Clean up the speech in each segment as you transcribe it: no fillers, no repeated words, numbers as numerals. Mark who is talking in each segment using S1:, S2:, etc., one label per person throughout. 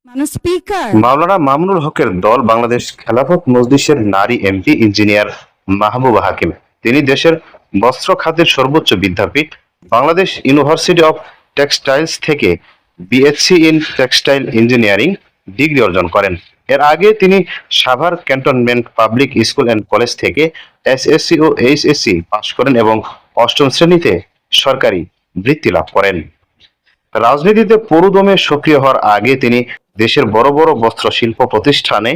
S1: Speaker
S2: মাওলানা মামুনুল হকের দল বাংলাদেশ খেলাফত মজলিসের নারী এমপি ইঞ্জিনিয়ার মাহবুবা হাকিম। তিনি দেশের বস্ত্র খাতের সর্বোচ্চ বিদ্যাপীঠ বাংলাদেশ ইউনিভার্সিটি অব টেক্সটাইলস থেকে BSc in textile engineering degree অর্জন করেন। এর আগে তিনি Savar cantonment public school and college থেকে এসএসসি ও এইচএসসি পাশ করেন এবং অষ্টম শ্রেণীতে সরকারি বৃত্তি লাভ করেন। রাজনীতিতে পুরোদমে সক্রিয় হওয়ার আগে তিনি দেশের বড় বড় বস্ত্র শিল্প প্রতিষ্ঠানে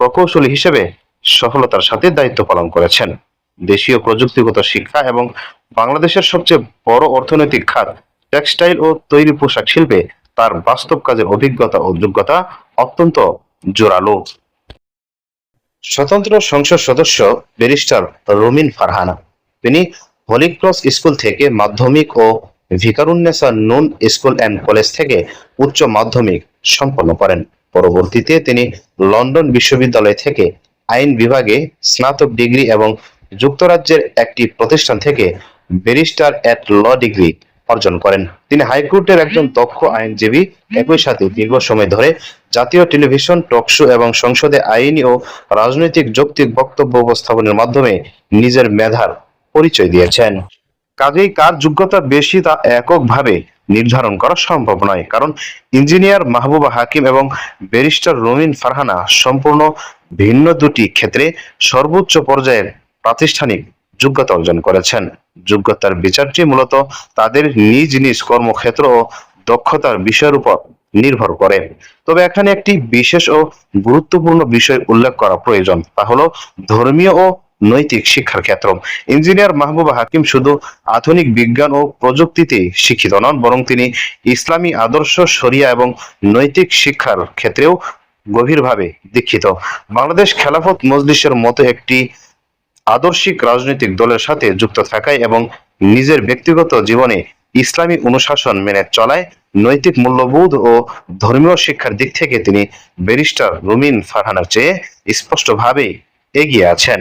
S2: প্রকৌশলী হিসেবে সফলতার সাথে দায়িত্ব পালন করেছেন। দেশীয় প্রযুক্তিগত শিক্ষা এবং বাংলাদেশের সবচেয়ে বড় অর্থনৈতিক খাত টেক্সটাইল ও তৈরি পোশাক শিল্পে তার বাস্তব কাজের অভিজ্ঞতা ও যোগ্যতা অত্যন্ত জোরালো। স্বতন্ত্র সংসদ সদস্য ব্যারিস্টার রুমিন ফারহানা। তিনি হলি ক্রস স্কুল থেকে মাধ্যমিক ও ভিকারুন্নেসা নুন স্কুল অ্যান্ড কলেজ থেকে উচ্চ মাধ্যমিক সম্পন্ন করেন। পরবর্তীতে তিনি লন্ডন বিশ্ববিদ্যালয় থেকে আইন বিভাগে স্নাতক ডিগ্রি এবং যুক্তরাজ্যের একটি প্রতিষ্ঠান থেকে ব্যারিস্টার এট ল ডিগ্রি অর্জন করেন। তিনি হাইকোর্টের একজন দক্ষ আইনজীবী, একই সাথে দীর্ঘ সময় ধরে জাতীয় টেলিভিশন টক শো এবং সংসদে আইনি ও রাজনৈতিক যৌক্তিক বক্তব্য উপস্থাপনের মাধ্যমে নিজের মেধার পরিচয় দিয়েছেন। কাজেই কার যোগ্যতা বেশি তা এককভাবে নির্ধারণ করা সম্ভব নয়, কারণ ইঞ্জিনিয়ার মাহবুবা হাকিম এবং ব্যারিস্টার রুমিন ফারহানা সম্পূর্ণ ভিন্ন দুটি ক্ষেত্রে সর্বোচ্চ পর্যায়ের প্রাতিষ্ঠানিক যোগ্যতা অর্জন করেছেন। যোগ্যতার বিচারটি মূলত তাদের নিজ নিজ কর্মক্ষেত্র ও দক্ষতার বিষয়ের উপর নির্ভর করে। তবে এখানে একটি বিশেষ ও গুরুত্বপূর্ণ বিষয় উল্লেখ করা প্রয়োজন, তা হলো ধর্মীয় ও নৈতিক শিক্ষার ক্ষেত্র। ইঞ্জিনিয়ার মাহবুবা হাকিম শুধু আধুনিক বিজ্ঞান ও প্রযুক্তিতে শিক্ষিত নন, বরং তিনি ইসলামী আদর্শ, শরিয়া এবং নৈতিক শিক্ষার ক্ষেত্রেও গভীরভাবে দীক্ষিত। বাংলাদেশ খেলাফত মজলিসের মতো একটি আদর্শিক রাজনৈতিক দলের সাথে যুক্ত থাকায় এবং নিজের ব্যক্তিগত জীবনে ইসলামী অনুশাসন মেনে চলায় নৈতিক মূল্যবোধ ও ধর্মীয় শিক্ষার দিক থেকে তিনি ব্যারিস্টার রুমিন ফারহানার চেয়ে স্পষ্টভাবে এগিয়ে আছেন।